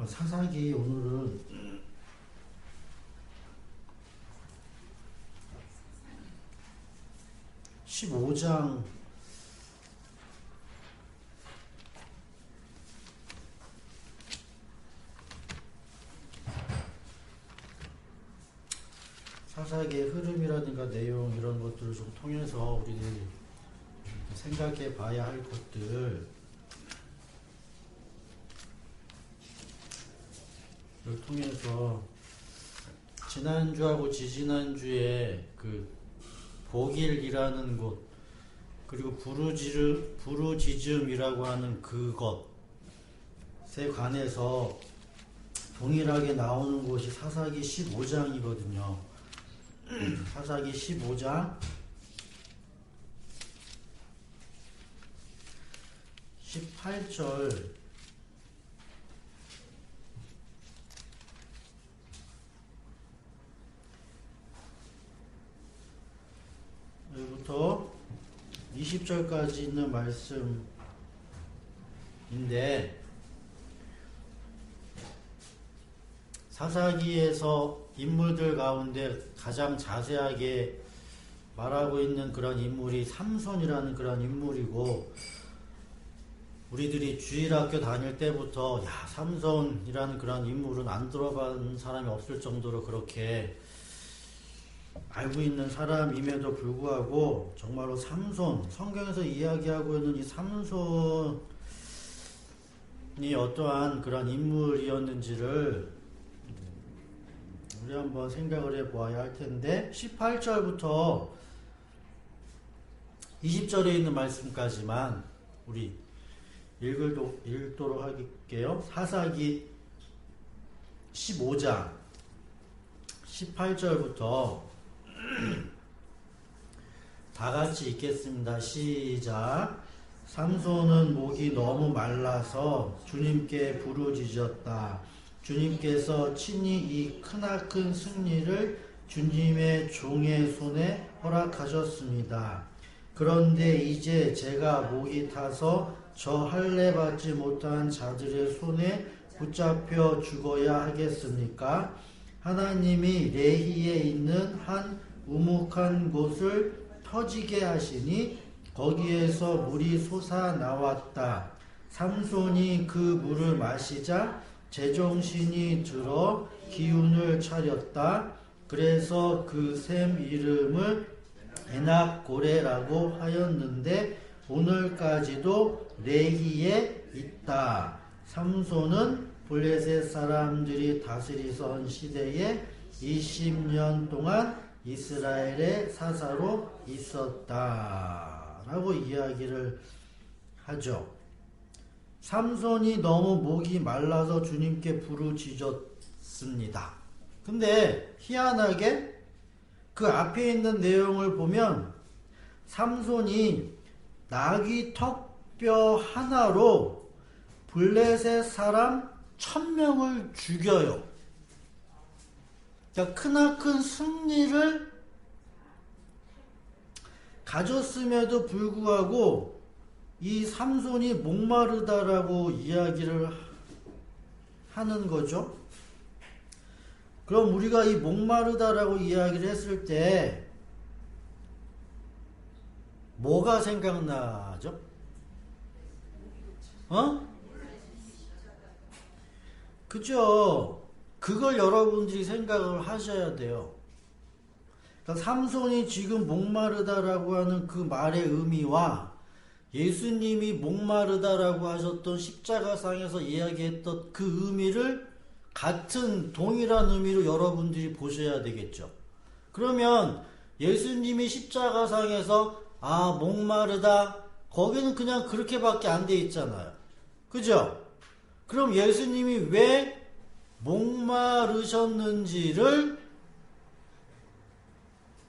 사사기 오늘은 15장 사사기의 흐름이라든가 내용 이런 것들을 좀 통해서 우리들이 생각해 봐야 할 것들을 통해서 지난주하고 지지난주에 그 보길이라는 곳 그리고 부르짖음이라고 하는 그것에 관해서 동일하게 나오는 곳이 사사기 15장이거든요. 사사기 15장 18절 여기부터 20절까지 있는 말씀인데 사사기에서 인물들 가운데 가장 자세하게 말하고 있는 그런 인물이 삼손이라는 그런 인물이고, 우리들이 주일학교 다닐 때부터 삼손이라는 그런 인물은 안 들어본 사람이 없을 정도로 그렇게 알고 있는 사람임에도 불구하고 정말로 삼손, 성경에서 이야기하고 있는 이 삼손이 어떠한 그런 인물이었는지를 우리 한번 생각을 해보아야 할 텐데, 18절부터 20절에 있는 말씀까지만 우리 읽도록 할게요. 사사기 15장 18절부터 다 같이 읽겠습니다. 시작. 삼손은 목이 너무 말라서 주님께 부르짖었다. 주님께서 친히 이 크나큰 승리를 주님의 종의 손에 허락하셨습니다. 그런데 이제 제가 목이 타서 저 할례 받지 못한 자들의 손에 붙잡혀 죽어야 하겠습니까? 하나님이 레히에 있는 한 우묵한 곳을 터지게 하시니 거기에서 물이 솟아나왔다. 삼손이 그 물을 마시자 제정신이 들어 기운을 차렸다. 그래서 그 샘 이름을 에낙고레라고 하였는데 오늘까지도 레히에 있다. 삼손은 블레셋 사람들이 다스리던 시대에 20년 동안 이스라엘의 사사로 있었다 라고 이야기를 하죠. 삼손이 너무 목이 말라서 주님께 부르짖었습니다. 근데 희한하게 그 앞에 있는 내용을 보면 삼손이 나귀 턱뼈 하나로 블레셋 사람 1000명을 죽여요. 그러니까 크나큰 승리를 가졌음에도 불구하고 이 삼손이 목마르다라고 이야기를 하는 거죠. 그럼 우리가 이 목마르다라고 이야기를 했을 때 뭐가 생각나죠? 그죠? 그걸 여러분들이 생각을 하셔야 돼요. 그러니까 삼손이 지금 목마르다라고 하는 그 말의 의미와 예수님이 목마르다라고 하셨던 십자가상에서 이야기했던 그 의미를 같은 동일한 의미로 여러분들이 보셔야 되겠죠. 그러면 예수님이 십자가상에서 목마르다 거기는 그냥 그렇게밖에 안 돼 있잖아요. 그죠? 그럼 예수님이 왜 목마르셨는지를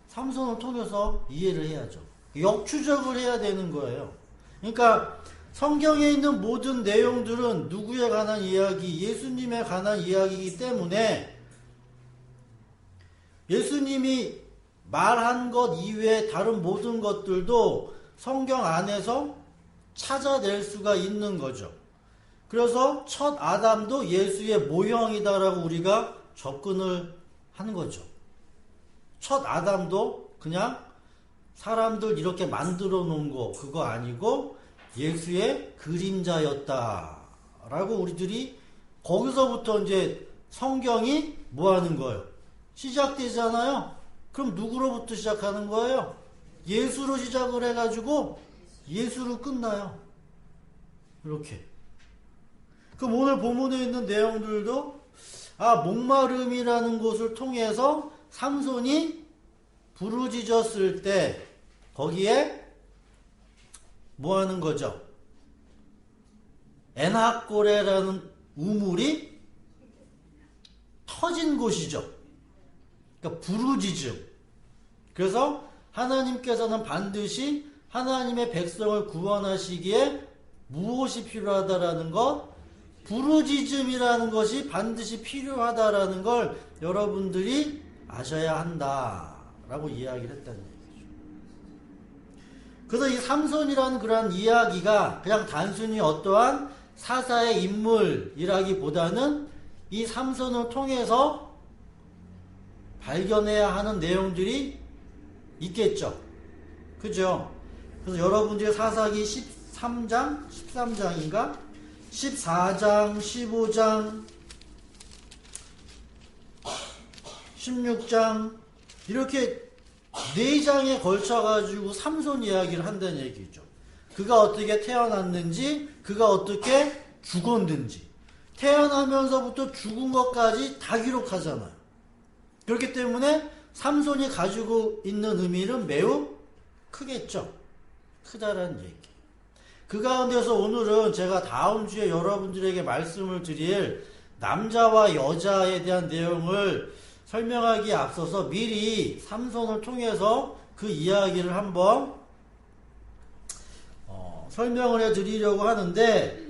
삼손을 통해서 이해를 해야죠. 역추적을 해야 되는 거예요. 그러니까 성경에 있는 모든 내용들은 누구에 관한 이야기, 예수님에 관한 이야기이기 때문에 예수님이 말한 것 이외에 다른 모든 것들도 성경 안에서 찾아낼 수가 있는 거죠. 그래서 첫 아담도 예수의 모형이다라고 우리가 접근을 하는 거죠. 첫 아담도 그냥 사람들 이렇게 만들어 놓은 거 그거 아니고 예수의 그림자였다라고 우리들이 거기서부터 이제 성경이 뭐 하는 거예요? 시작되잖아요. 그럼 누구로부터 시작하는 거예요? 예수로 시작을 해가지고 예수로 끝나요. 이렇게. 그럼 오늘 본문에 있는 내용들도 목마름이라는 곳을 통해서 삼손이 부르짖었을 때 거기에 뭐 하는 거죠? 엔하꼬레라는 우물이 터진 곳이죠. 그러니까 부르짖음. 그래서 하나님께서는 반드시 하나님의 백성을 구원하시기에 무엇이 필요하다라는 것, 부르짖음이라는 것이 반드시 필요하다라는 걸 여러분들이 아셔야 한다라고 이야기를 했다는 얘기죠. 그래서 이 삼손이라는 그러한 이야기가 그냥 단순히 어떠한 사사의 인물이라기보다는 이 삼손을 통해서 발견해야 하는 내용들이 있겠죠. 그죠? 그래서 여러분들이 사사기 13장인가? 14장, 15장, 16장 이렇게 4장에 걸쳐가지고 삼손 이야기를 한다는 얘기죠. 그가 어떻게 태어났는지, 그가 어떻게 죽었는지, 태어나면서부터 죽은 것까지 다 기록하잖아요. 그렇기 때문에 삼손이 가지고 있는 의미는 매우 크겠죠. 크다라는 얘기. 그 가운데서 오늘은 제가 다음 주에 여러분들에게 말씀을 드릴 남자와 여자에 대한 내용을 설명하기에 앞서서 미리 삼손을 통해서 그 이야기를 한번 설명을 해드리려고 하는데,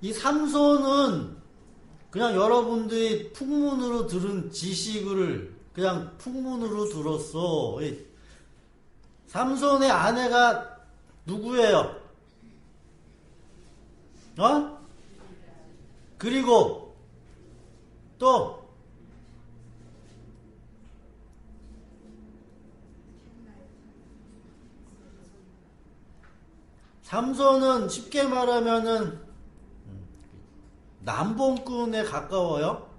이 삼손은 그냥 여러분들이 풍문으로 들은 지식을 그냥 풍문으로 들었어. 삼손의 아내가 누구예요? 그리고 또 삼손은 쉽게 말하면은 남봉꾼에 가까워요.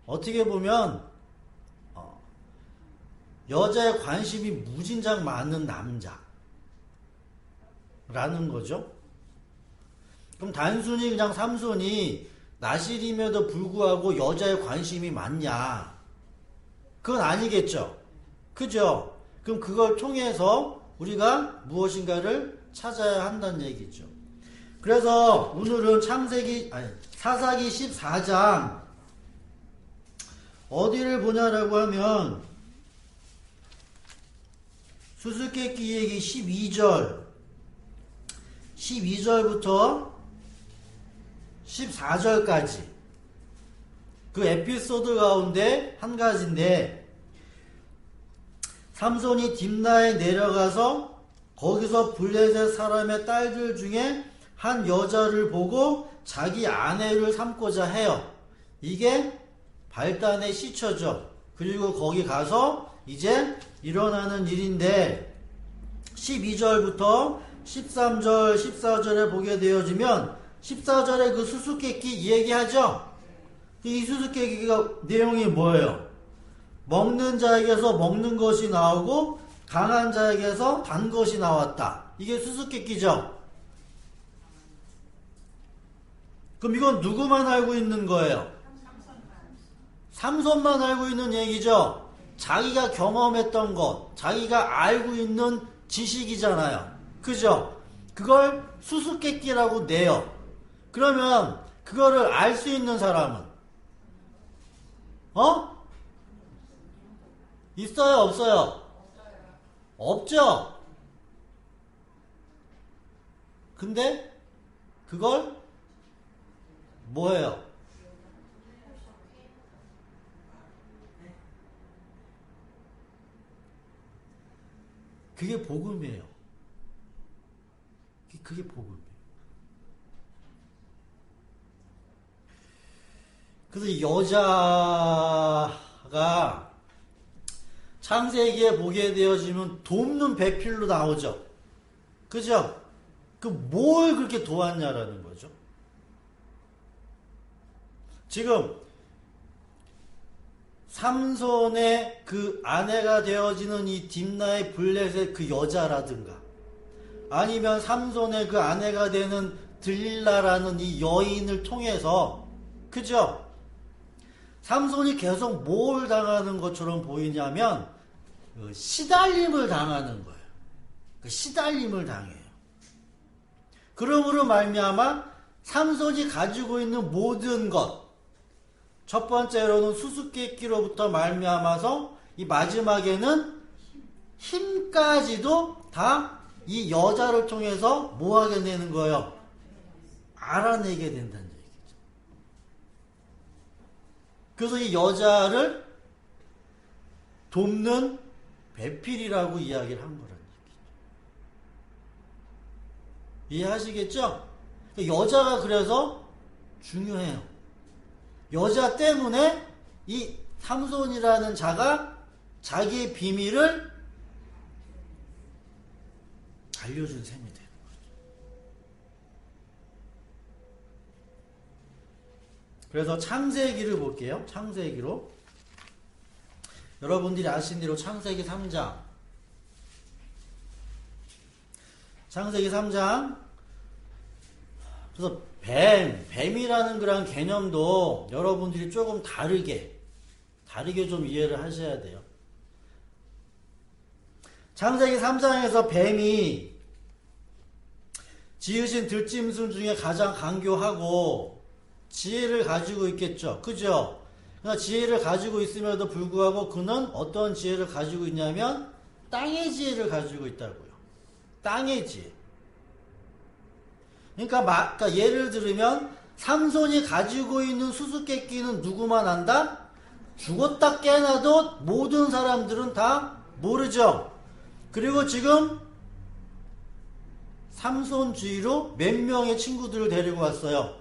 어떻게 보면 여자의 관심이 무진장 많은 남자라는 거죠. 그럼 단순히 그냥 삼손이 나실임에도 불구하고 여자의 관심이 많냐? 그건 아니겠죠. 그죠? 그럼 그걸 통해서 우리가 무엇인가를 찾아야 한다는 얘기죠. 그래서 오늘은 사사기 14장 어디를 보냐라고 하면 수수께끼 얘기 12절부터 14절까지 그 에피소드 가운데 한 가지인데, 삼손이 딥나에 내려가서 거기서 블레셋 사람의 딸들 중에 한 여자를 보고 자기 아내를 삼고자 해요. 이게 발단의 시초죠. 그리고 거기 가서 이제 일어나는 일인데, 12절부터 13절, 14절에 보게 되어지면 14절에 그 수수께끼 얘기하죠. 이 수수께끼가 내용이 뭐예요? 먹는 자에게서 먹는 것이 나오고 강한 자에게서 단 것이 나왔다. 이게 수수께끼죠. 그럼 이건 누구만 알고 있는 거예요? 삼손만 알고 있는 얘기죠. 자기가 경험했던 것, 자기가 알고 있는 지식이잖아요. 그죠? 그걸 수수께끼라고 내요. 그러면 그거를 알 수 있는 사람은 있어요, 없어요? 없죠? 근데 그걸 뭐예요? 그게 복음이에요. 그게 복음이에요. 그래서 이 여자가 창세기에 보게 되어지면 돕는 배필로 나오죠. 그죠? 그 뭘 그렇게 도왔냐라는 거죠. 지금 삼손의 그 아내가 되어지는 이 딥나의 블레셋 그 여자라든가 아니면 삼손의 그 아내가 되는 들릴라라는 이 여인을 통해서 그죠? 삼손이 계속 뭘 당하는 것처럼 보이냐면 시달림을 당하는 거예요. 그 시달림을 당해요. 그러므로 말미암아 삼손이 가지고 있는 모든 것 첫 번째로는 수수께끼로부터 말미암아서 이 마지막에는 힘까지도 다 이 여자를 통해서 뭐 하게 되는 거예요? 알아내게 된다는 얘기죠. 그래서 이 여자를 돕는 배필이라고 이야기를 한 거라는 얘기죠. 이해하시겠죠? 여자가 그래서 중요해요. 여자 때문에 이 삼손이라는 자가 자기의 비밀을 알려준 셈이 되는 거죠. 그래서 창세기를 볼게요. 창세기로. 여러분들이 아신 대로 창세기 3장. 창세기 3장. 그래서 뱀이라는 그런 개념도 여러분들이 조금 다르게 좀 이해를 하셔야 돼요. 창세기 3장에서 뱀이 지으신 들짐승 중에 가장 강교하고 지혜를 가지고 있겠죠. 그죠? 그러나 지혜를 가지고 있음에도 불구하고 그는 어떤 지혜를 가지고 있냐면 땅의 지혜를 가지고 있다고요. 땅의 지혜. 그러니까 예를 들으면 삼손이 가지고 있는 수수께끼는 누구만 안다? 죽었다 깨나도 모든 사람들은 다 모르죠. 그리고 지금 삼손 주위로 몇 명의 친구들을 데리고 왔어요.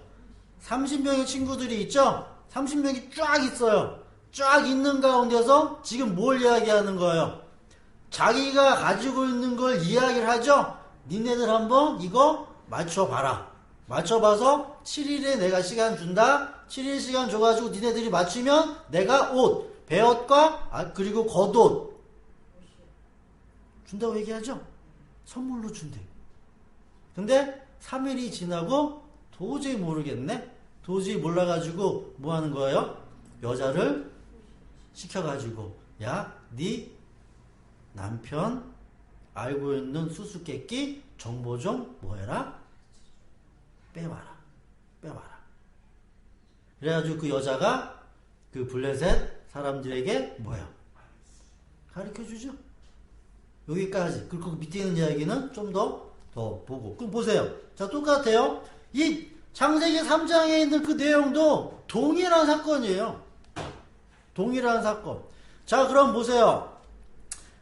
30명의 친구들이 있죠? 30명이 쫙 있어요. 쫙 있는 가운데서 지금 뭘 이야기하는 거예요? 자기가 가지고 있는 걸 이야기를 하죠? 니네들 한번 이거 맞춰봐라. 맞춰봐서 7일에 내가 시간 준다. 7일 시간 줘가지고 니네들이 맞추면 내가 옷, 배옷과 그리고 겉옷 준다고 얘기하죠? 선물로 준대. 근데 3일이 지나고 도저히 모르겠네. 도저히 몰라가지고 뭐 하는 거예요? 여자를 시켜가지고 야, 네 남편 알고 있는 수수께끼 정보 좀 뭐해라? 빼와라. 그래가지고 그 여자가 그 블레셋 사람들에게 뭐야? 가르쳐주죠. 여기까지. 그리고 밑에 있는 이야기는 좀 더 보고. 그럼 보세요. 자, 똑같아요. 이 창세기 3장에 있는 그 내용도 동일한 사건이에요. 동일한 사건. 자, 그럼 보세요.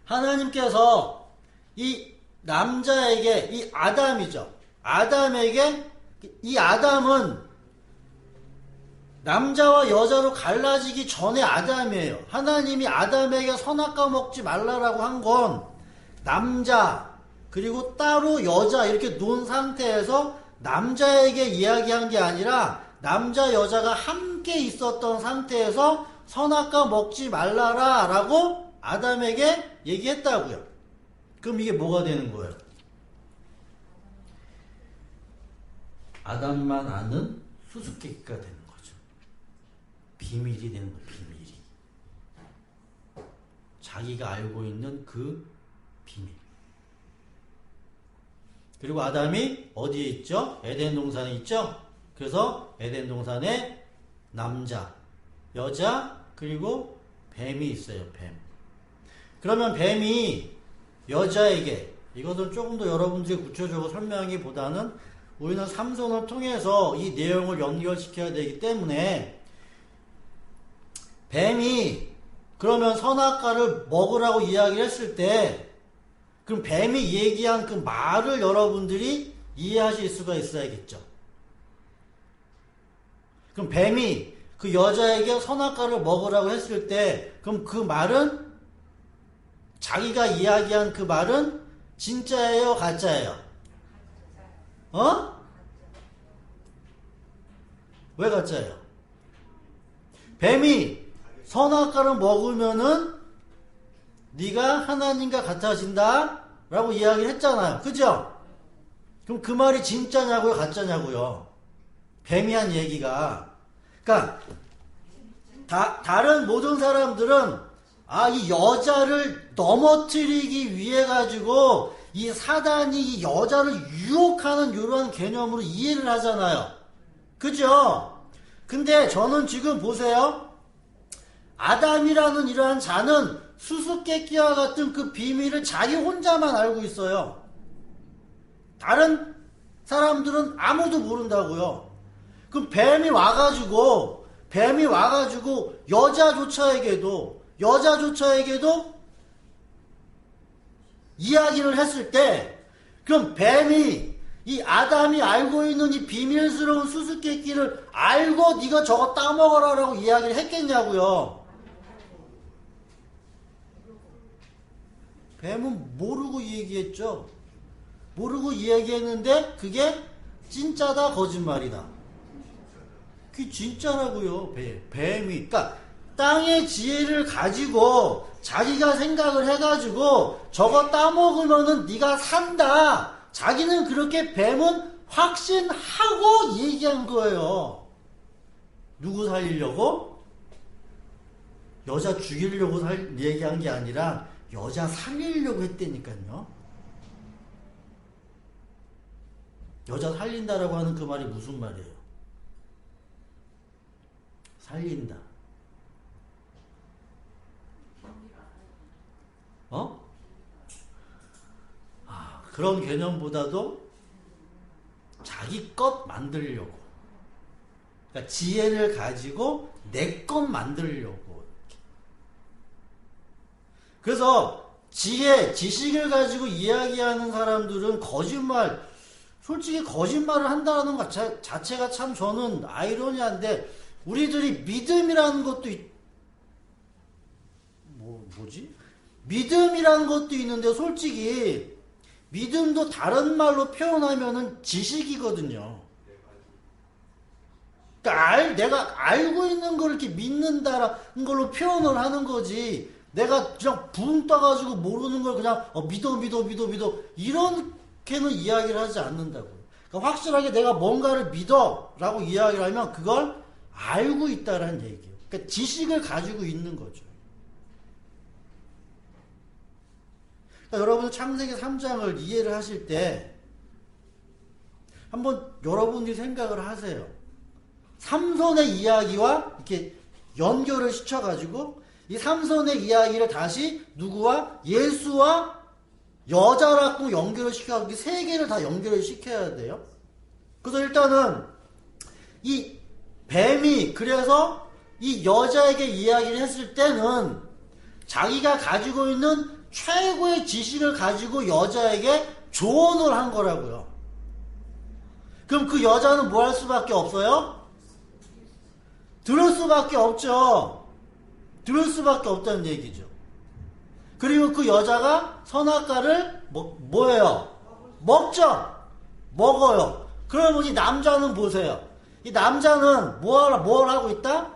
하나님께서 이 남자에게, 이 아담이죠. 아담에게, 이 아담은 남자와 여자로 갈라지기 전에 아담이에요. 하나님이 아담에게 선악과 먹지 말라라고 한 건 남자, 그리고 따로 여자 이렇게 놓은 상태에서 남자에게 이야기한 게 아니라 남자, 여자가 함께 있었던 상태에서 선악과 먹지 말라라 라고 아담에게 얘기했다고요. 그럼 이게 뭐가 되는 거예요? 아담만 아는 수수께끼가 되는 거죠. 비밀이 되는 거예요. 비밀이. 자기가 알고 있는 그 비밀. 그리고 아담이 어디에 있죠? 에덴 동산에 있죠? 그래서 에덴 동산에 남자, 여자, 그리고 뱀이 있어요. 뱀. 그러면 뱀이 여자에게, 이것은 조금 더 여러분들이 구체적으로 설명하기보다는 우리는 삼손을 통해서 이 내용을 연결시켜야 되기 때문에 뱀이 그러면 선악과를 먹으라고 이야기를 했을 때 그럼 뱀이 얘기한 그 말을 여러분들이 이해하실 수가 있어야겠죠. 그럼 뱀이 그 여자에게 선악과를 먹으라고 했을 때 그럼 그 말은 자기가 이야기한 그 말은 진짜예요, 가짜예요? 어? 왜 가짜예요? 뱀이 선악과를 먹으면은 네가 하나님과 같아진다 라고 이야기를 했잖아요. 그죠? 그럼 그 말이 진짜냐고요, 가짜냐고요? 뱀이 한 얘기가. 그러니까 다른 모든 사람들은 이 여자를 넘어뜨리기 위해 가지고 이 사단이 이 여자를 유혹하는 이러한 개념으로 이해를 하잖아요. 그죠? 근데 저는 지금 보세요. 아담이라는 이러한 자는 수수께끼와 같은 그 비밀을 자기 혼자만 알고 있어요. 다른 사람들은 아무도 모른다고요. 그럼 뱀이 와가지고 여자조차에게도 이야기를 했을 때, 그럼 뱀이 이 아담이 알고 있는 이 비밀스러운 수수께끼를 알고 네가 저거 따먹어라라고 이야기를 했겠냐고요. 뱀은 모르고 얘기했죠. 모르고 이야기했는데 그게 진짜다, 거짓말이다. 그게 진짜라고요. 뱀이. 그러니까 땅의 지혜를 가지고 자기가 생각을 해가지고 저거 따먹으면은 네가 산다. 자기는 그렇게 뱀은 확신하고 얘기한 거예요. 누구 살리려고? 여자 죽이려고 얘기한 게 아니라 여자 살리려고 했다니까요. 여자 살린다라고 하는 그 말이 무슨 말이에요? 살린다. 그런 개념보다도 자기 것 만들려고. 그러니까 지혜를 가지고 내 것 만들려고. 그래서 지식을 가지고 이야기하는 사람들은 솔직히 거짓말을 한다는 것 자체가 참 저는 아이러니한데, 우리들이 믿음이라는 것도 뭐지? 믿음이라는 것도 있는데, 솔직히 믿음도 다른 말로 표현하면은 지식이거든요. 그러니까 내가 알고 있는 걸 이렇게 믿는다라는 걸로 표현을 하는 거지, 내가 그냥 붕 떠가지고 모르는 걸 그냥 믿어 이렇게는 이야기를 하지 않는다고요. 그러니까 확실하게 내가 뭔가를 믿어 라고 이야기를 하면 그걸 알고 있다라는 얘기예요. 그러니까 지식을 가지고 있는 거죠. 그러니까 여러분 창세기 3장을 이해를 하실 때 한번 여러분이 생각을 하세요. 삼손의 이야기와 이렇게 연결을 시켜가지고 이 삼손의 이야기를 다시 누구와? 예수와 여자라고 연결을 시켜가지고 세 개를 다 연결을 시켜야 돼요. 그래서 일단은 이 뱀이 그래서 이 여자에게 이야기를 했을 때는 자기가 가지고 있는 최고의 지식을 가지고 여자에게 조언을 한 거라고요. 그럼 그 여자는 뭐 할 수밖에 없어요? 들을 수밖에 없죠. 들을 수밖에 없다는 얘기죠. 그리고 그 여자가 선악과를 뭐예요? 먹죠. 먹어요. 그러면 이 남자는 보세요. 이 남자는 뭘 하고 있다?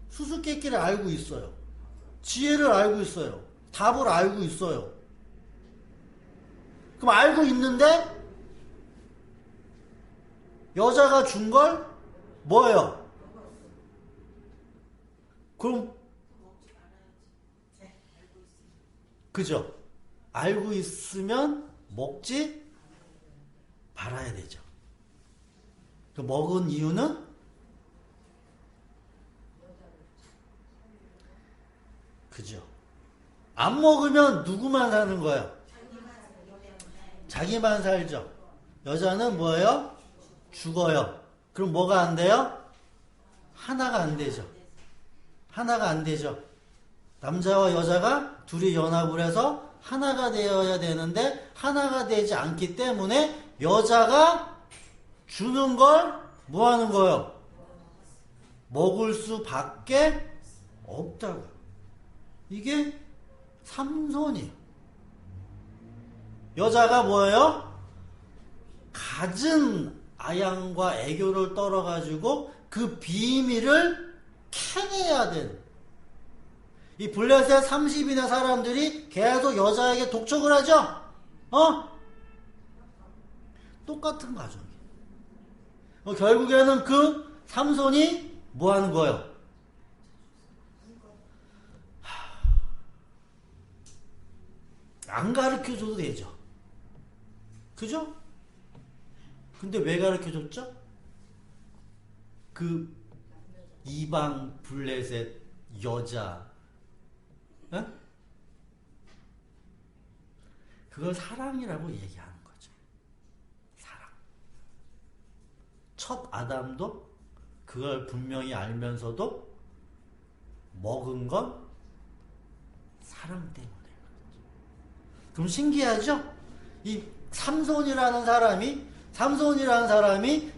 수수께끼를 알고 있어요. 지혜를 알고 있어요. 답을 알고 있어요. 그럼 알고 있는데 여자가 준 걸 뭐예요? 그럼 그죠? 알고 있으면 먹지 말아야 되죠. 먹은 이유는 그죠? 안 먹으면 누구만 사는 거예요? 자기만 살죠. 여자는 뭐예요? 죽어요. 그럼 뭐가 안 돼요? 하나가 안 되죠. 하나가 안 되죠. 남자와 여자가 둘이 연합을 해서 하나가 되어야 되는데 하나가 되지 않기 때문에 여자가 주는 걸 뭐 하는 거예요? 먹을 수밖에 없다고. 이게 삼손이에요. 여자가 뭐예요? 갖은 아양과 애교를 떨어가지고 그 비밀을 캐내야 되는. 이 블레셋 30인의 사람들이 계속 여자에게 독촉을 하죠? 똑같은 과정이에요. 결국에는 그 삼손이 뭐 하는 거예요? 안 가르쳐줘도 되죠. 그죠? 근데 왜 가르쳐줬죠? 그 이방 블레셋 여자, 에? 그걸 사랑이라고 얘기하는 거죠. 사랑. 첫 아담도 그걸 분명히 알면서도 먹은 건 사랑 때문에. 그럼 신기하죠? 이 삼손이라는 사람이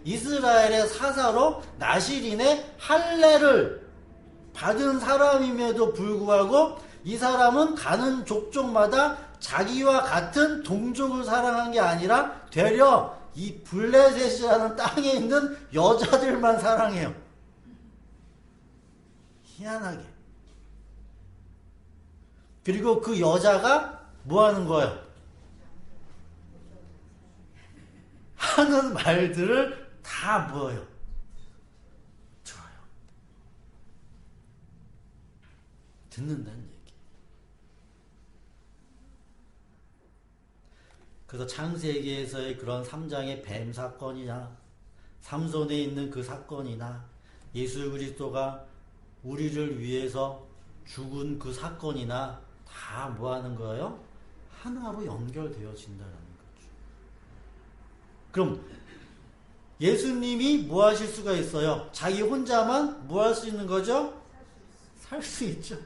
이스라엘의 사사로 나실인의 할례를 받은 사람임에도 불구하고 이 사람은 가는 족족마다 자기와 같은 동족을 사랑한 게 아니라 되려 이 블레셋이라는 땅에 있는 여자들만 사랑해요. 희한하게. 그리고 그 여자가 뭐 하는 거예요? 하는 말들을 다 뭐예요? 들어요. 듣는다는 얘기. 그래서 창세기에서의 그런 3장의 뱀 사건이나 삼손에 있는 그 사건이나 예수 그리스도가 우리를 위해서 죽은 그 사건이나 다 뭐 하는 거예요? 하나로 연결되어진다는 거죠. 그럼 예수님이 뭐 하실 수가 있어요? 자기 혼자만 뭐 할 수 있는 거죠? 살 수 있죠.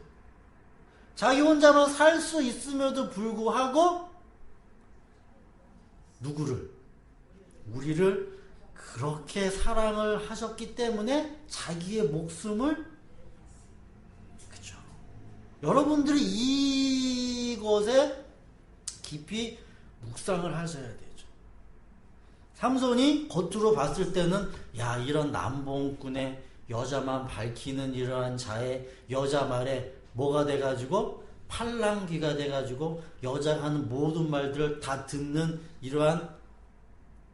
자기 혼자만 살 수 있음에도 불구하고 누구를? 우리를 그렇게 사랑을 하셨기 때문에 자기의 목숨을, 그죠? 여러분들이 이것에 깊이 묵상을 하셔야 되죠. 삼손이 겉으로 봤을 때는 야, 이런 남봉꾼의 여자만 밝히는 이러한 자의 여자 말에 뭐가 돼가지고 팔랑귀가 돼가지고 여자가 하는 모든 말들을 다 듣는 이러한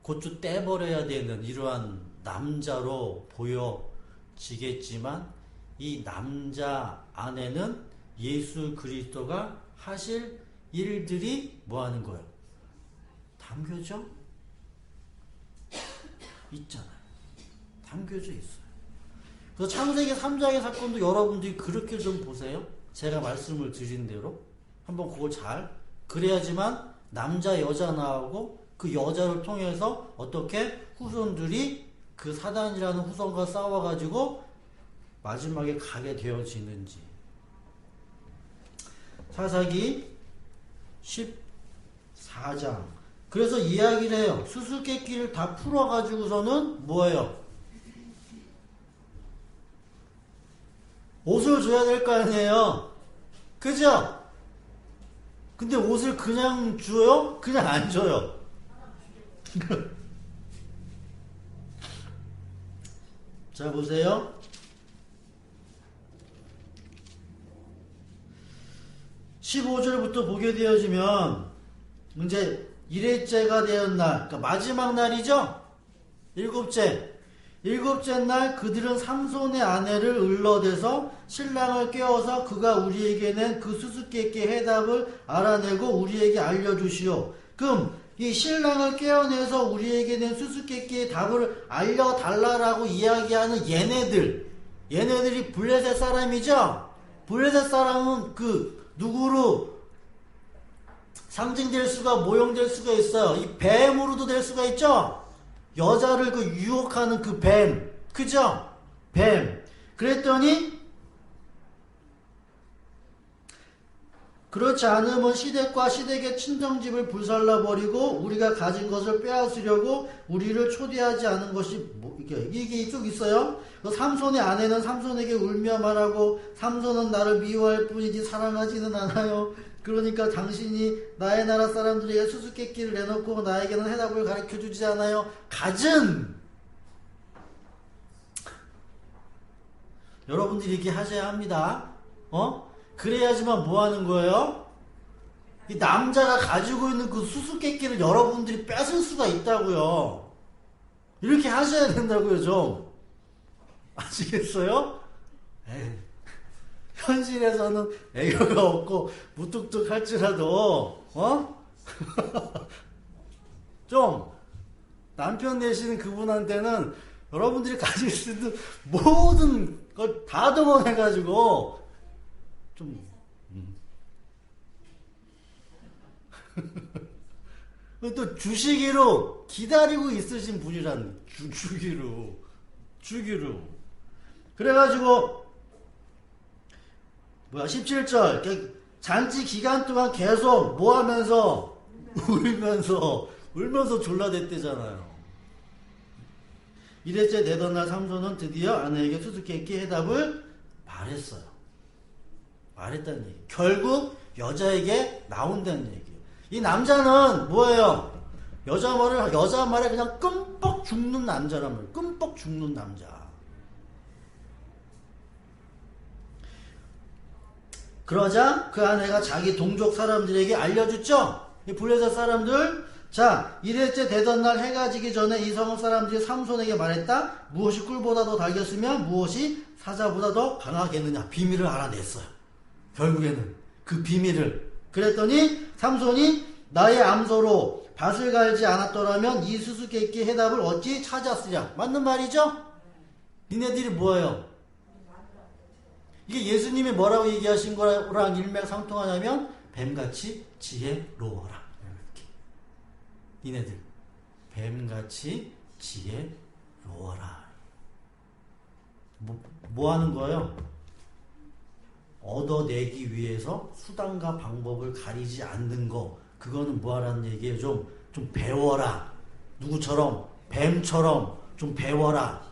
고추 떼버려야 되는 이러한 남자로 보여지겠지만 이 남자 안에는 예수 그리스도가 하실 일들이 뭐 하는 거예요? 담겨져 있잖아요. 담겨져 있어요. 그래서 창세기 3장의 사건도 여러분들이 그렇게 좀 보세요. 제가 말씀을 드린 대로 한번 그걸 잘, 그래야지만 남자 여자 나오고 그 여자를 통해서 어떻게 후손들이 그 사단이라는 후손과 싸워가지고 마지막에 가게 되어지는지. 사사기 14장. 그래서 이야기를 해요. 수수께끼를 다 풀어가지고서는 뭐예요? 옷을 줘야 될 거 아니에요. 그죠? 근데 옷을 그냥 줘요? 그냥 안 줘요. 자, 보세요. 15절부터 보게 되어지면 이제 1회째가 되었날, 그러니까 마지막 날이죠. 일곱째 날 그들은 삼손의 아내를 을러대서 신랑을 깨워서 그가 우리에게 낸 그 수수께끼 해답을 알아내고 우리에게 알려주시오. 그럼 이 신랑을 깨어내서 우리에게 낸 수수께끼의 답을 알려달라고 이야기하는 얘네들이 블레셋 사람이죠. 블레셋 사람은 그 누구로 상징될 수가, 모형될 수가 있어요. 이 뱀으로도 될 수가 있죠. 여자를 그 유혹하는 그 뱀, 그죠? 뱀. 그랬더니 그렇지 않으면 시댁과 시댁의 친정집을 불살라버리고 우리가 가진 것을 빼앗으려고 우리를 초대하지 않은 것이 이게 쭉 있어요. 삼손의 아내는 삼손에게 울며 말하고 삼손은 나를 미워할 뿐이지 사랑하지는 않아요. 그러니까 당신이 나의 나라 사람들에게 수수께끼를 내놓고 나에게는 해답을 가르쳐주지 않아요. 갖은 여러분들이 이렇게 하셔야 합니다. 그래야지만 뭐 하는 거예요? 이 남자가 가지고 있는 그 수수께끼를 여러분들이 뺏을 수가 있다고요. 이렇게 하셔야 된다고요, 좀. 아시겠어요? 현실에서는 애교가 없고 무뚝뚝 할지라도, 좀, 남편 되시는 그분한테는 여러분들이 가지고 있는 모든 걸 다 동원해가지고, 좀, 또 주시기로 기다리고 있으신 분이란, 주기로. 그래가지고, 17절, 잔치 기간 동안 계속 뭐 하면서? 울면서 졸라댔대잖아요. 이랬째 되던 날 삼손은 드디어 아내에게 수수께끼 해답을 말했다는 얘기. 결국 여자에게 나온다는 얘기예요. 이 남자는 뭐예요? 여자 말에 그냥 끔뻑 죽는 남자란 말이에요. 끔뻑 죽는 남자. 그러자 그 아내가 자기 동족 사람들에게 알려줬죠. 이 블레셋 사람들. 자, 이랬째 되던 날 해가 지기 전에 이 성읍 사람들이 삼손에게 말했다. 무엇이 꿀보다 더 달겠으며 무엇이 사자보다 더 강하겠느냐. 비밀을 알아냈어요. 결국에는 그 비밀을. 그랬더니 삼손이 나의 암소로 밭을 갈지 않았더라면 이 수수께끼 해답을 어찌 찾았으랴. 맞는 말이죠? 니네들이 뭐예요? 이게 예수님이 뭐라고 얘기하신 거랑 일맥상통하냐면 뱀같이 지혜로워라. 이렇게. 니네들 뱀같이 지혜로워라. 뭐 하는 거예요? 얻어내기 위해서 수단과 방법을 가리지 않는 거. 그거는 뭐 하라는 얘기예요? 좀 배워라. 누구처럼? 뱀처럼 좀 배워라.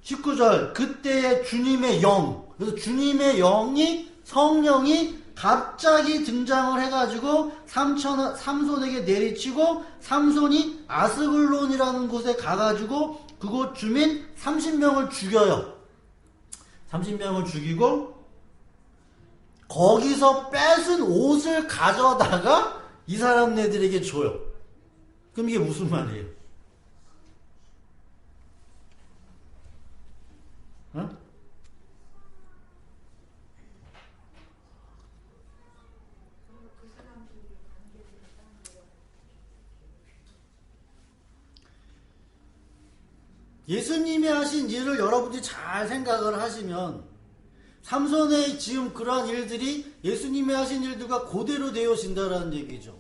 19절, 그때의 주님의 영. 그래서 주님의 영이, 성령이 갑자기 등장을 해가지고 삼손에게 내리치고 삼손이 아스글론이라는 곳에 가가지고 그곳 주민 30명을 죽여요. 30명을 죽이고 거기서 뺏은 옷을 가져다가 이 사람네들에게 줘요. 그럼 이게 무슨 말이에요? 예수님이 하신 일을 여러분들이 잘 생각을 하시면 삼손의 지금 그러한 일들이 예수님이 하신 일들과 그대로 되어진다는 얘기죠.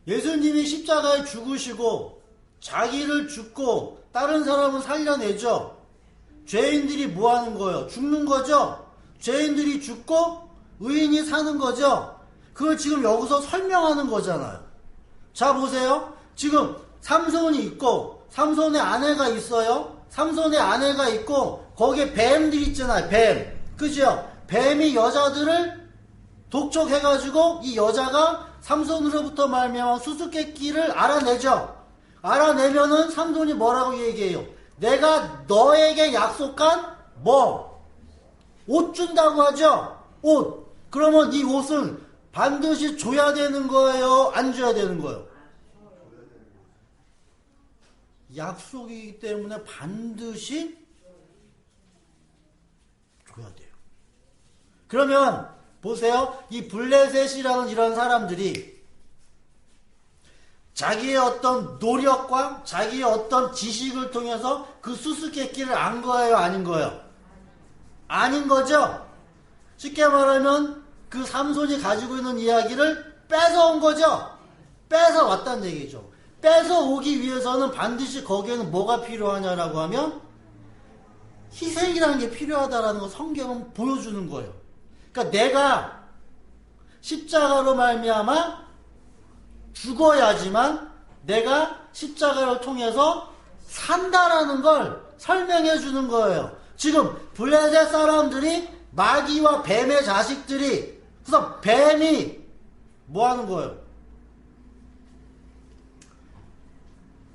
예수님이 십자가에 죽으시고 자기를 죽고 다른 사람을 살려내죠. 죄인들이 뭐 하는 거예요? 죽는 거죠? 죄인들이 죽고 의인이 사는 거죠? 그걸 지금 여기서 설명하는 거잖아요. 자, 보세요. 지금 삼손이 있고 삼손의 아내가 있어요. 삼손의 아내가 있고 거기에 뱀들이 있잖아요. 뱀. 그죠? 뱀이 여자들을 독촉해가지고 이 여자가 삼손으로부터 말미암아 수수께끼를 알아내죠. 알아내면은 삼손이 뭐라고 얘기해요? 내가 너에게 약속한 옷 준다고 하죠? 옷. 그러면 이 옷은 반드시 줘야 되는 거예요? 안 줘야 되는 거예요? 약속이기 때문에 반드시 줘야 돼요. 그러면 보세요. 이 블레셋이라는 이런 사람들이 자기의 어떤 노력과 자기의 어떤 지식을 통해서 그 수수께끼를 안 거예요? 아닌 거예요? 아닌 거죠? 쉽게 말하면 그 삼손이 가지고 있는 이야기를 뺏어온 거죠? 뺏어왔다는 얘기죠. 뺏어오기 위해서는 반드시 거기에는 뭐가 필요하냐라고 하면 희생이라는 게 필요하다라는 거 성경은 보여주는 거예요. 그러니까 내가 십자가로 말미암아 죽어야지만 내가 십자가를 통해서 산다라는 걸 설명해 주는 거예요. 지금 블레셋 사람들이 마귀와 뱀의 자식들이, 그래서 뱀이 뭐 하는 거예요?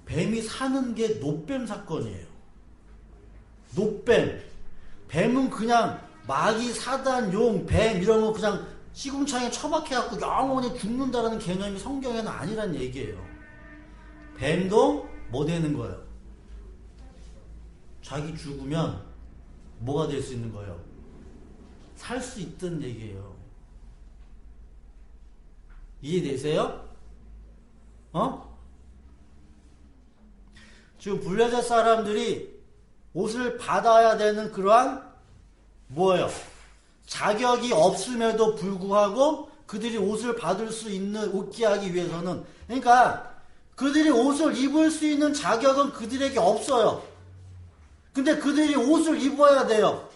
뱀이 사는 게 노뱀 사건이에요. 노뱀. 뱀은 그냥 마귀, 사단, 용, 뱀 이런 거 그냥 시궁창에 처박혀갖고 영원히 죽는다라는 개념이 성경에는 아니란 얘기예요. 뱀도 뭐 되는 거예요? 자기 죽으면 뭐가 될 수 있는 거예요? 살 수 있던 얘기예요. 이해되세요? 지금 블레셋 사람들이 옷을 받아야 되는 그러한 뭐예요? 자격이 없음에도 불구하고 그들이 옷을 받을 수 있는, 옷게 하기 위해서는, 그러니까 그들이 옷을 입을 수 있는 자격은 그들에게 없어요. 근데 그들이 옷을 입어야 돼요.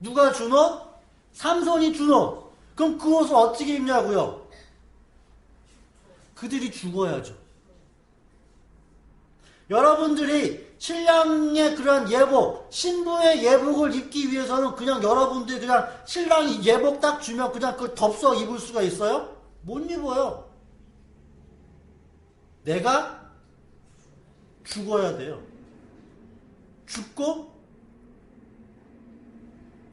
누가 준 옷? 삼손이 준 옷. 그럼 그 옷을 어떻게 입냐고요? 그들이 죽어야죠. 여러분들이 신랑의 그런 예복, 신부의 예복을 입기 위해서는 그냥 여러분들이 그냥 신랑이 예복 딱 주면 그냥 그걸 덥석 입을 수가 있어요? 못 입어요. 내가 죽어야 돼요. 죽고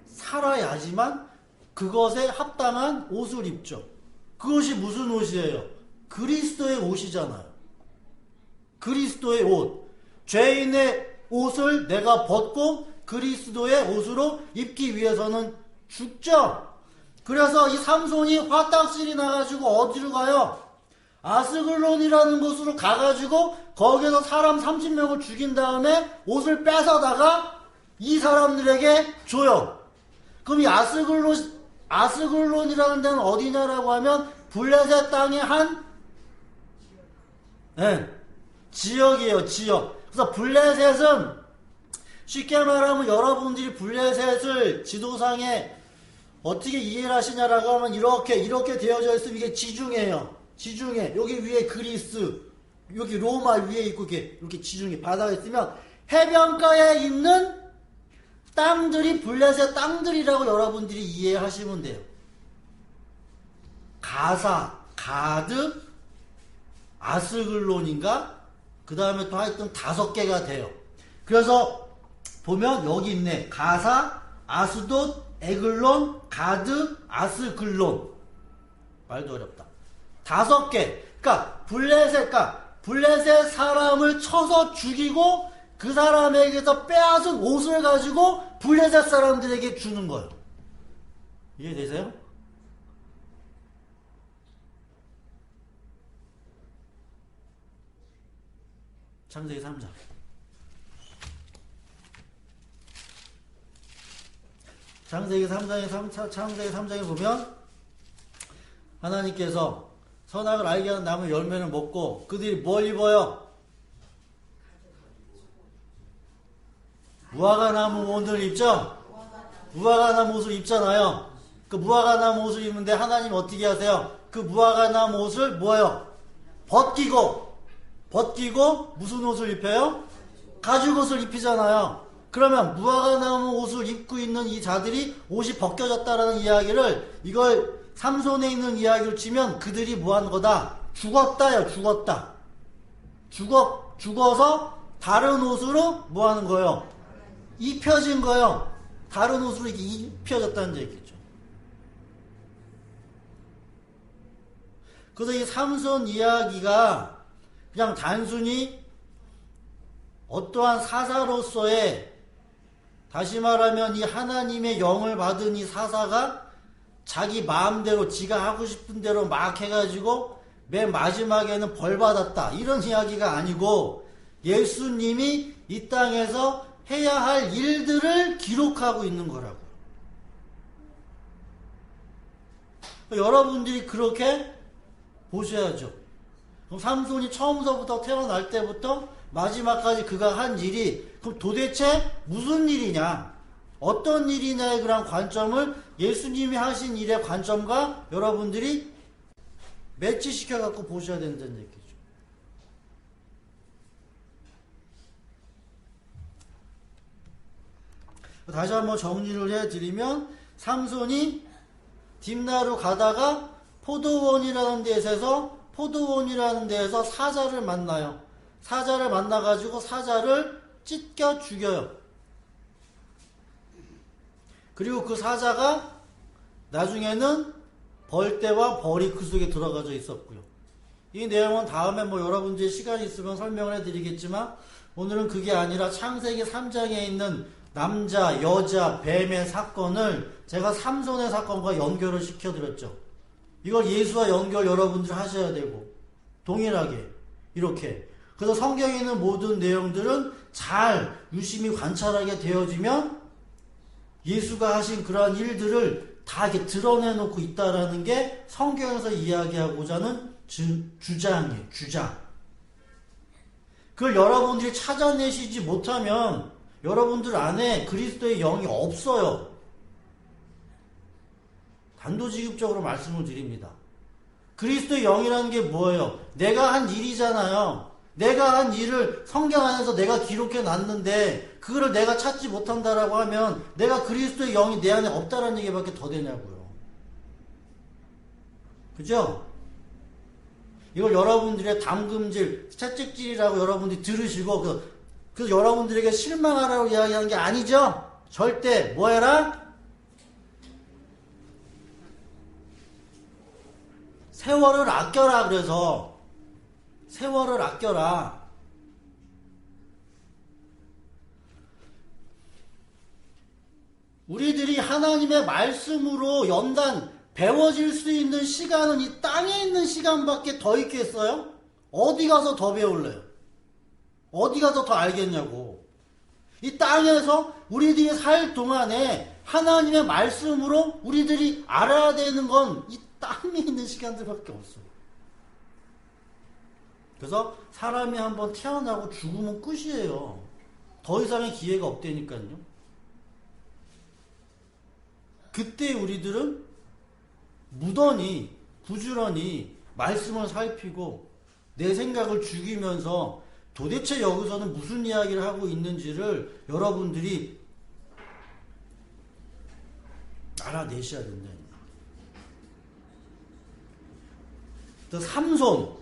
살아야지만 그것에 합당한 옷을 입죠. 그것이 무슨 옷이에요? 그리스도의 옷이잖아요. 그리스도의 옷. 죄인의 옷을 내가 벗고 그리스도의 옷으로 입기 위해서는 죽죠. 그래서 이 삼손이 화딱실이 나가지고 어디로 가요? 아스글론이라는 곳으로 가가지고 거기서 사람 30명을 죽인 다음에 옷을 뺏어다가 이 사람들에게 줘요. 그럼 이 아스글론이라는 데는 어디냐라고 하면 블레셋 땅의 한 지역이에요. 지역. 그래서 블레셋은 쉽게 말하면 여러분들이 블레셋을 지도상에 어떻게 이해를 하시냐라고 하면 이렇게 되어져 있으면 이게 지중해예요. 지중해. 여기 위에 그리스, 여기 로마 위에 있고 이렇게 지중해 바다가 있으면 해변가에 있는 땅들이 블레셋 땅들이라고 여러분들이 이해하시면 돼요. 가사, 가드, 아스글론인가? 그 다음에 또 하여튼 5개가 돼요. 그래서 보면 여기 있네. 가사, 아스돗, 에글론, 가드, 아스글론. 말도 어렵다. 5개. 그러니까 블레셋 사람을 쳐서 죽이고 그 사람에게서 빼앗은 옷을 가지고 블레셋 사람들에게 주는 거예요. 이해되세요? 창세기 3장. 창세기 3장에 보면 하나님께서 선악을 알게 하는 나무 열매를 먹고 그들이 뭘 입어요? 무화과나무 옷을 입죠? 무화과나무 옷을 입잖아요. 그 무화과나무 옷을 입는데 하나님 어떻게 하세요? 그 무화과나무 옷을 뭐예요? 벗기고 무슨 옷을 입혀요? 가죽옷을 입히잖아요. 그러면 무화과나무 옷을 입고 있는 이 자들이 옷이 벗겨졌다라는 이야기를, 이걸 삼손에 있는 이야기를 치면 그들이 뭐한 거다? 죽었다요. 죽어서 다른 옷으로 뭐 하는 거예요? 입혀진 거예요. 다른 옷으로 이렇게 입혀졌다는 얘기죠. 그래서 이 삼손 이야기가 그냥 단순히 어떠한 사사로서의, 다시 말하면 이 하나님의 영을 받은 이 사사가 자기 마음대로 지가 하고 싶은 대로 막 해가지고 맨 마지막에는 벌 받았다, 이런 이야기가 아니고 예수님이 이 땅에서 해야 할 일들을 기록하고 있는 거라고요. 여러분들이 그렇게 보셔야죠. 그럼 삼손이 처음서부터 태어날 때부터 마지막까지 그가 한 일이 그럼 도대체 무슨 일이냐? 어떤 일이냐의 그런 관점을 예수님이 하신 일의 관점과 여러분들이 매치시켜 갖고 보셔야 된다는 얘기죠. 다시 한번 정리를 해드리면 삼손이 딥나로 가다가 포도원이라는 데에서 사자를 만나요. 사자를 만나가지고 사자를 찢겨 죽여요. 그리고 그 사자가 나중에는 벌떼와 벌이 그 속에 들어가져 있었고요. 이 내용은 다음에 여러분들이 시간이 있으면 설명을 해드리겠지만 오늘은 그게 아니라 창세기 3장에 있는 남자, 여자, 뱀의 사건을 제가 삼손의 사건과 연결을 시켜드렸죠. 이걸 예수와 연결 여러분들이 하셔야 되고 동일하게 이렇게. 그래서 성경에 있는 모든 내용들은 잘 유심히 관찰하게 되어지면 예수가 하신 그러한 일들을 다 이렇게 드러내놓고 있다라는 게 성경에서 이야기하고자 하는 주장이에요. 주장. 그걸 여러분들이 찾아내시지 못하면 여러분들 안에 그리스도의 영이 없어요. 단도직입적으로 말씀을 드립니다. 그리스도의 영이라는 게 뭐예요? 내가 한 일이잖아요. 내가 한 일을 성경 안에서 내가 기록해 놨는데 그거를 내가 찾지 못한다라고 하면 내가 그리스도의 영이 내 안에 없다라는 얘기밖에 더 되냐고요. 그죠? 이걸 여러분들의 담금질, 채찍질이라고 여러분들이 들으시고 그래서 여러분들에게 실망하라고 이야기하는 게 아니죠? 절대 뭐 해라? 세월을 아껴라. 그래서 세월을 아껴라. 우리들이 하나님의 말씀으로 연단 배워질 수 있는 시간은 이 땅에 있는 시간밖에 더 있겠어요? 어디 가서 더 배울래요? 어디 가서 더 알겠냐고. 이 땅에서 우리들이 살 동안에 하나님의 말씀으로 우리들이 알아야 되는 건 이 땅에 있는 시간들밖에 없어요. 그래서 사람이 한번 태어나고 죽으면 끝이에요. 더 이상의 기회가 없다니까요. 그때 우리들은 무던히 부지런히 말씀을 살피고 내 생각을 죽이면서 도대체 여기서는 무슨 이야기를 하고 있는지를 여러분들이 알아내셔야 된다. 또 삼손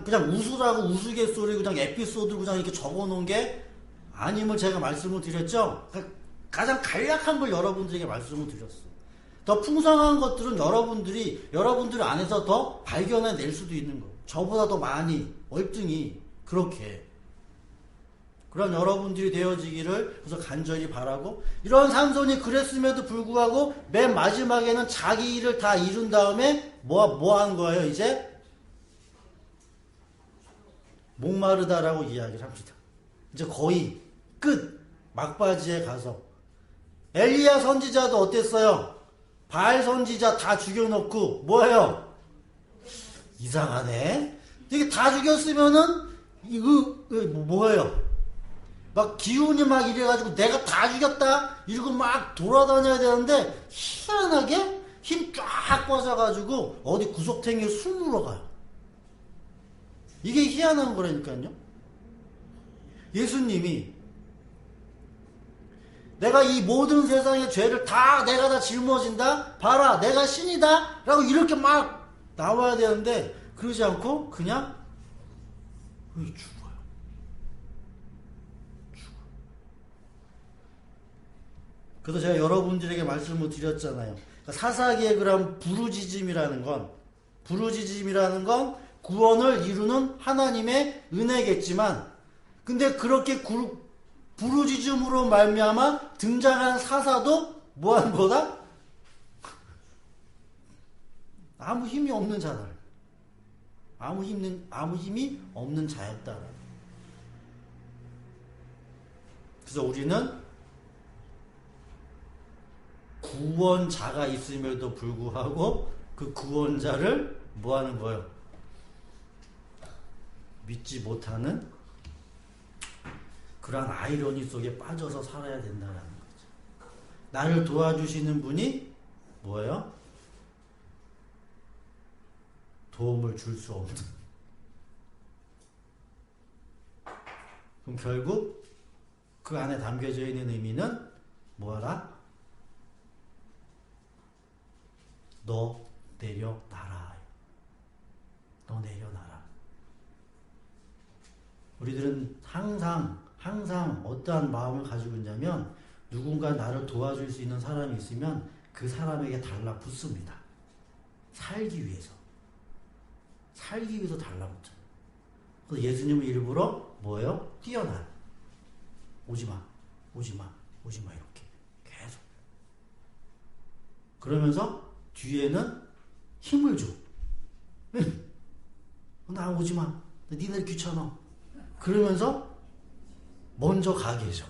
그냥 웃으라고 우스갯소리 그냥 에피소드를 그냥 이렇게 적어놓은 게 아님을 제가 말씀을 드렸죠. 가장 간략한 걸 여러분들에게 말씀을 드렸어요. 더 풍성한 것들은 여러분들 안에서 더 발견해낼 수도 있는 거예요. 저보다 더 많이 월등히 그렇게 그런 여러분들이 되어지기를 그래서 간절히 바라고, 이런 삼손이 그랬음에도 불구하고 맨 마지막에는 자기 일을 다 이룬 다음에 뭐 한 거예요? 이제 목마르다라고 이야기를 합니다. 이제 거의 끝 막바지에 가서 엘리야 선지자도 어땠어요? 바알 선지자 다 죽여놓고 뭐예요? 이상하네. 이게 다 죽였으면은 이거 뭐예요? 막 기운이 막 이래가지고 내가 다 죽였다 이러고 막 돌아다녀야 되는데 희한하게 힘 쫙 빠져가지고 어디 구석탱이에 숨으러 가요. 이게 희한한 거라니까요. 예수님이 내가 이 모든 세상의 죄를 내가 다 짊어진다? 봐라, 내가 신이다? 라고 이렇게 막 나와야 되는데 그러지 않고 그냥 죽어요. 그래서 제가 여러분들에게 말씀을 드렸잖아요. 그러니까 사사기의 그런 부르짖음이라는 건 구원을 이루는 하나님의 은혜겠지만, 근데 그렇게 부르짖음으로 말미암아 등장한 사사도 뭐한 거다? 아무 힘이 없는 자다. 아무 힘이 없는 자였다. 그래서 우리는 구원자가 있음에도 불구하고 그 구원자를 뭐 하는 거예요? 믿지 못하는 그러한 아이러니 속에 빠져서 살아야 된다는 거죠. 나를 도와주시는 분이 뭐예요? 도움을 줄 수 없는. 그럼 결국 그 안에 담겨져 있는 의미는 뭐하라? 너 내려놔라. 너 내려놔라. 우리들은 항상 어떠한 마음을 가지고 있냐면 누군가 나를 도와줄 수 있는 사람이 있으면 그 사람에게 달라붙습니다. 살기 위해서 달라붙어요. 그래서 예수님은 일부러 뭐예요? 뛰어나. 오지마 이렇게 계속. 그러면서 뒤에는 힘을 줘. 나 오지마. 니네 귀찮아. 그러면서 먼저 가게 해줘.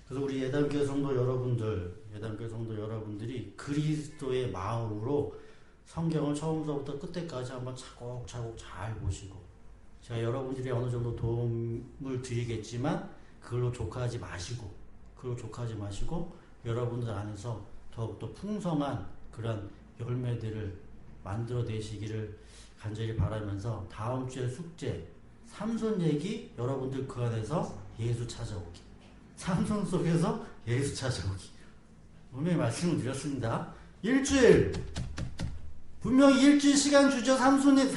그래서 우리 예담교회 성도 여러분들이 그리스도의 마음으로 성경을 처음부터 끝까지 한번 차곡차곡 잘 보시고, 제가 여러분들이 어느 정도 도움을 드리겠지만 그걸로 족하지 마시고 여러분들 안에서 더욱더 풍성한 그런 열매들을 만들어내시기를 간절히 바라면서, 다음 주에 숙제 삼손 얘기, 여러분들 그 안에서 예수 찾아오기, 삼손 속에서 예수 찾아오기, 분명히 말씀을 드렸습니다. 일주일, 분명히 일주일 시간 주죠. 삼손이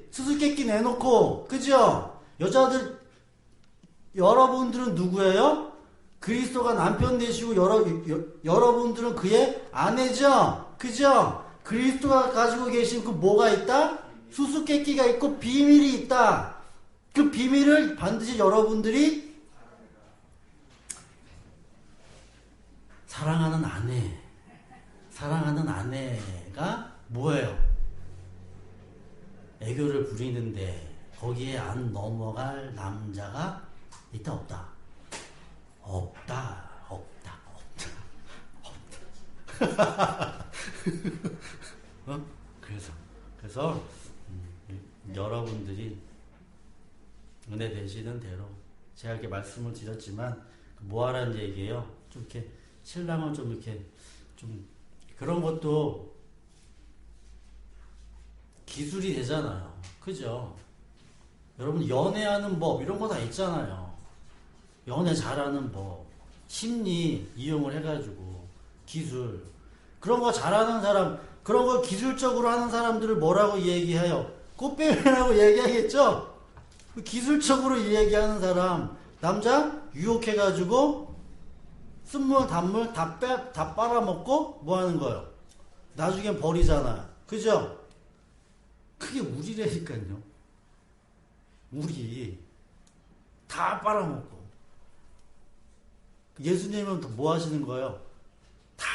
수수께끼 내놓고, 그죠? 여자들, 여러분들은 누구예요? 그리스도가 남편 되시고 여러분들은 그의 아내죠? 그죠? 그리스도가 가지고 계신 그 뭐가 있다? 수수께끼가 있고 비밀이 있다. 그 비밀을 반드시 여러분들이 사랑하는 아내가 뭐예요? 애교를 부리는데 거기에 안 넘어갈 남자가 있다 없다? 없다. 그래서 여러분들이 은혜 되시는 대로, 제가 이렇게 말씀을 드렸지만 뭐 하라는 얘기예요? 좀 이렇게 신랑은 좀 이렇게 좀 그런 것도 기술이 되잖아요. 그죠? 여러분 연애하는 법 이런 거 다 있잖아요. 연애 잘하는 법, 심리 이용을 해가지고 기술, 그런 거 잘하는 사람, 그런 걸 기술적으로 하는 사람들을 뭐라고 얘기해요? 꽃뱀이라고 얘기하겠죠? 기술적으로 얘기하는 사람, 남자 유혹해가지고 쓴물 단물 다 빨아먹고 뭐 하는 거예요? 나중엔 버리잖아요. 그죠? 그게 우리라니까요. 우리 다 빨아먹고. 예수님은 뭐 하시는 거예요? 다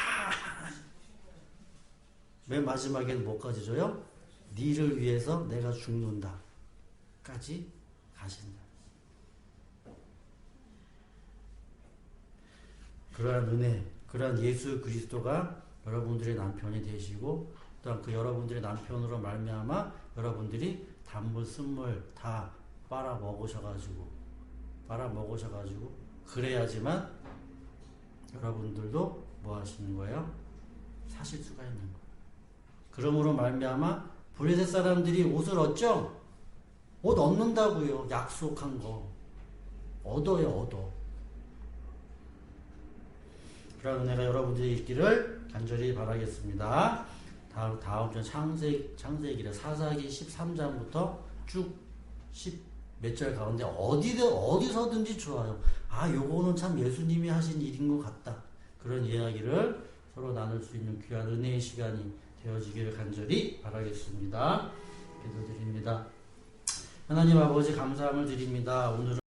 맨 마지막에는 뭐까지 줘요? 니를 위해서 내가 죽는다 까지 가신다. 그러한 은혜, 그러한 예수 그리스도가 여러분들의 남편이 되시고, 또한 그 여러분들의 남편으로 말미암아 여러분들이 단물 쓴물 다 빨아먹으셔가지고 그래야지만 여러분들도 뭐 하시는 거예요? 사실 수가 있는 거예요. 그러므로 말미암아 블레셋 사람들이 옷을 얻죠? 옷 얻는다고요. 약속한 거 얻어요. 그런 은혜가 여러분들이 있기를 간절히 바라겠습니다. 다음 주 창세기를 사사기 13장부터 쭉 10 몇 절 가운데 어디서든지 좋아요. 요거는 참 예수님이 하신 일인 것 같다. 그런 이야기를 서로 나눌 수 있는 귀한 은혜의 시간이 되어지기를 간절히 바라겠습니다. 기도드립니다. 하나님 아버지 감사함을 드립니다. 오늘은